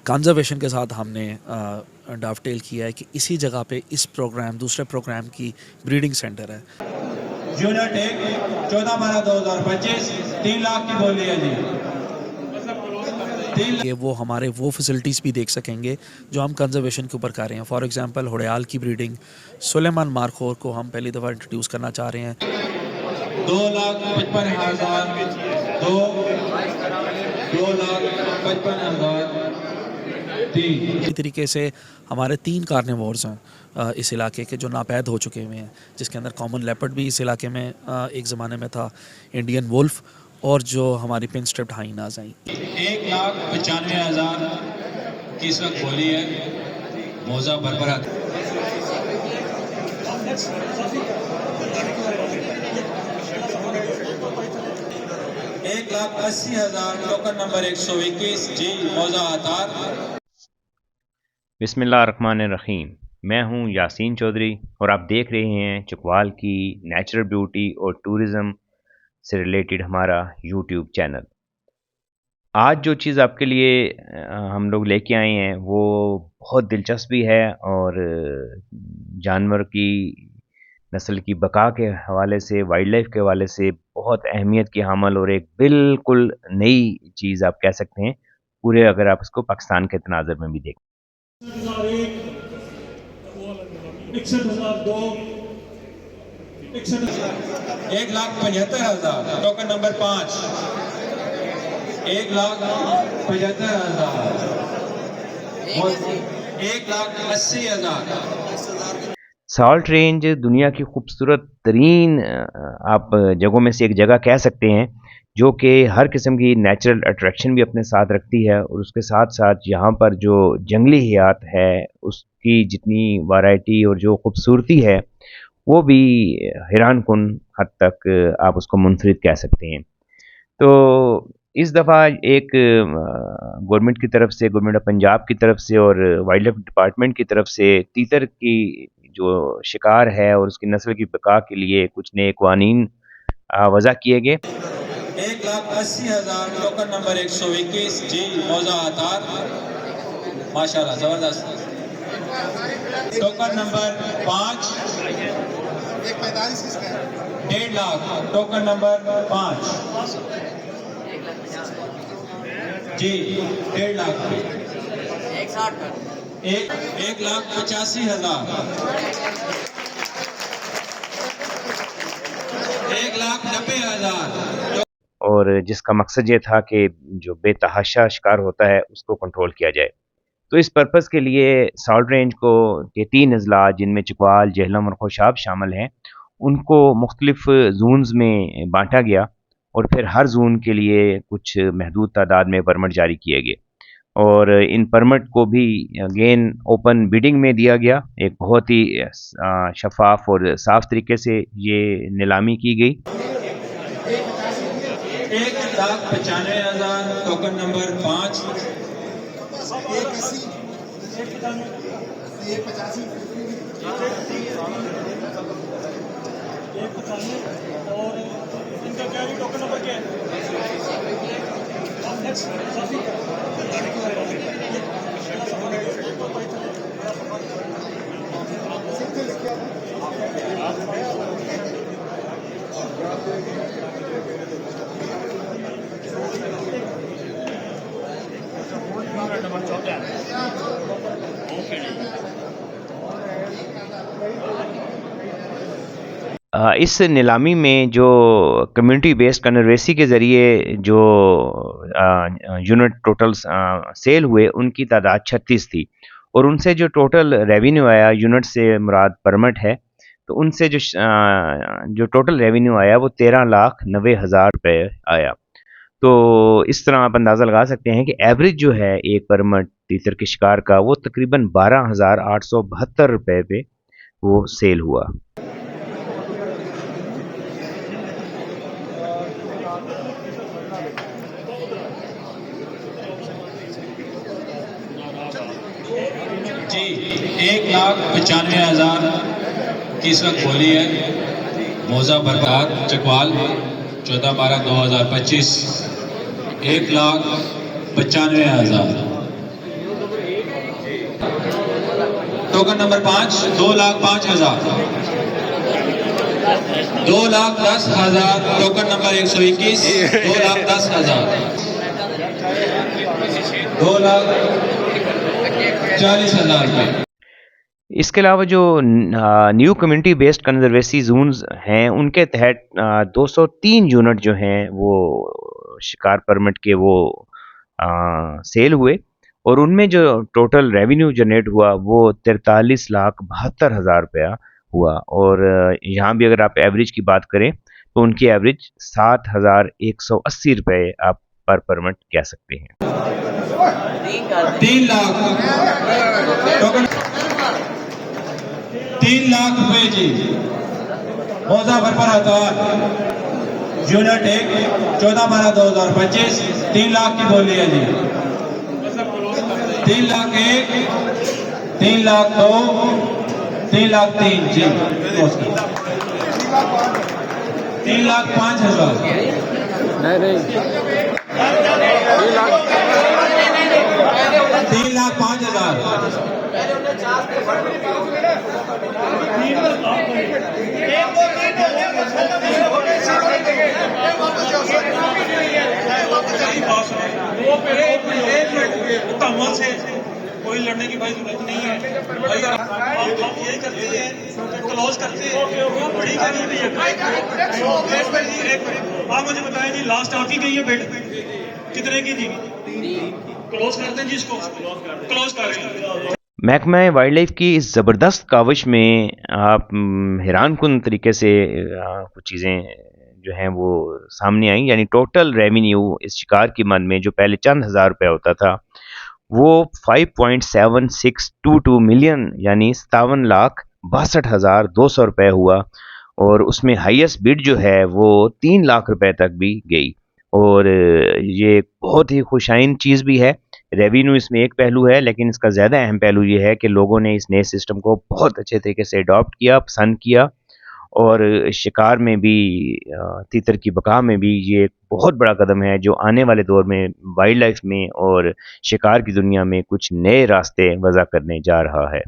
Conservation के साथ हमने डॉवटेल किया है कि इसी जगह पे इस प्रोग्राम दूसरे प्रोग्राम की ब्रीडिंग सेंटर है। यूनिट 1 14/12/2025 3 लाख की बोली है जी। कि वो हमारे वो फैसिलिटीज़ भी देख सकेंगे जो हम कंजर्वेशन के ऊपर कर रहे हैं। फॉर एग्जांपल हुड़याल की ब्रीडिंग सुलेमान मारखोर को हम पहली दफ़ा इंट्रोड्यूस करना चाह रहे हैं। 2,55,000 2,55,000 इसी तरीके से हमारे 3 कार्निवोर्स हैं इस इलाके के जो नापैद हो चुके हुए हैं, जिसके अंदर कॉमन लेपर्ड भी इस इलाके में एक ज़माने में था, इंडियन वुल्फ और जो हमारी पिन स्ट्रिप्ड हाइनाज आई। 1,95,000 की इस वक्त बोली है मौजा बरबरा। 1,80,000 टोकन नंबर 121 जी मौजा आतार। बिस्मिल्लाहिर्रहमानिर्रहीम। मैं हूं यासीन चौधरी और आप देख रहे हैं चकवाल की नेचुरल ब्यूटी और टूरिज़्म से रिलेटेड हमारा यूट्यूब चैनल। आज जो चीज़ आपके लिए हम लोग लेके आए हैं वो बहुत दिलचस्प भी है और जानवर की नस्ल की बका के हवाले से, वाइल्ड लाइफ के हवाले से बहुत अहमियत की हामल और एक बिल्कुल नई चीज़ आप कह सकते हैं, पूरे अगर आप इसको पाकिस्तान के तनाज़र में भी देखें। 1,75,000 टोकन नंबर 5। 1,75,000 1,80,000। साल्ट रेंज दुनिया की खूबसूरत तरीन आप जगहों में से एक जगह कह सकते हैं, जो कि हर किस्म की नेचुरल अट्रैक्शन भी अपने साथ रखती है और उसके साथ साथ यहाँ पर जो जंगली हयात है उसकी जितनी वैरायटी और जो खूबसूरती है वो भी हैरान कुन हद तक आप उसको मुनफरिद कह सकते हैं। तो इस दफ़ा एक गवर्नमेंट की तरफ से, गवर्नमेंट ऑफ पंजाब की तरफ से और वाइल्ड लाइफ डिपार्टमेंट की तरफ से तीतर की जो शिकार है और उसकी नस्ल की बका के लिए कुछ नए कवानीन वज़ा किए गए। 1,80,000 टोकन नंबर 121 जी मौजा आतार माशाल्लाह जबरदस्त। Token number 5 1,45,000 lakh token number 5 जी 1.5 लाख 1,85,000 1,90,000 और जिसका मकसद ये था कि जो बेतहाशा शिकार होता है उसको कंट्रोल किया जाए। तो इस पर्पज़ के लिए साल्ट रेंज को के 3 अज़ला जिनमें चकवाल, जेहलम और खुशाब शामिल हैं, उनको मुख्तलिफ ज़ोन्स में बांटा गया और फिर हर ज़ोन के लिए कुछ महदूद तादाद में परमिट जारी किए गए और इन परमिट को भी अगेन ओपन बिडिंग में दिया गया। एक बहुत ही शफाफ और साफ तरीके से ये नीलामी की गई। 1,95,000 टोकन नंबर 5 और इनका क्या है टोकन नंबर क्या है? इस नीलामी में जो कम्युनिटी बेस्ड कन्जर्वेंसी के ज़रिए जो यूनिट टोटल सेल हुए उनकी तादाद 36 थी और उनसे जो टोटल रेवेन्यू आया, यूनिट से मुराद परमिट है, तो उनसे जो टोटल रेवेन्यू आया वो 13,90,000 रुपये आया। तो इस तरह आप अंदाज़ा लगा सकते हैं कि एवरेज जो है एक परमिट तीतर के शिकार का वो तकरीबन 12,872 रुपये पे वो सेल हुआ। जी 1,95,000 की इस वक्त बोली है मौजा Barkar Chakwal 14/12/2025 1,95,000। Token number 5 2,05,000, 2,10,000, token number 121 2,10,000, 2,40,000 रुपये। इसके अलावा जो new community based conservancy zones हैं उनके तहत 203 यूनिट जो हैं वो शिकार परमिट के वो सेल हुए और उनमें जो टोटल रेवेन्यू जनरेट हुआ वो 43,72,000 रुपया हुआ। और यहाँ भी अगर आप एवरेज की बात करें तो उनकी एवरेज 7,180 रुपये आप पर परमिट कह सकते हैं। 3 लाख टोकन 3 लाख रुपए जी मुजफ्फर पर हतार यूनिट 1 14/12/2025 3 लाख की बोली है जी। 3 लाख 1, 3 लाख 2, 3 लाख 3 जी, 3 लाख 5,000, 3 लाख 5,000, कमल से कोई लड़ने की भाई जरूरत नहीं है भाई, हम यही करते हैं क्लोज करते हैं ठीक है जी। आप मुझे बताएं जी लास्ट आपकी गई है बेट कितने की जी? क्लोज करते हैं जी इसको, क्लोज कर दें। महकमा वाइल्ड लाइफ की इस ज़बरदस्त काविश में आप हैरान कुन तरीके से कुछ चीज़ें जो हैं वो सामने आई। यानी टोटल रेवेन्यू इस शिकार की मद में जो पहले चंद हज़ार रुपया होता था वो 5.7622 मिलियन यानी 57,62,200 रुपये हुआ। और उसमें हाईएस्ट बिड जो है वो 3 लाख रुपए तक भी गई। और ये बहुत ही खुशाइन चीज़ भी है। रेवेन्यू इसमें एक पहलू है, लेकिन इसका ज़्यादा अहम पहलू ये है कि लोगों ने इस नए सिस्टम को बहुत अच्छे तरीके से अडॉप्ट किया, पसंद किया। और शिकार में भी तीतर की बका में भी ये एक बहुत बड़ा कदम है जो आने वाले दौर में वाइल्ड लाइफ में और शिकार की दुनिया में कुछ नए रास्ते वज़ा करने जा रहा है।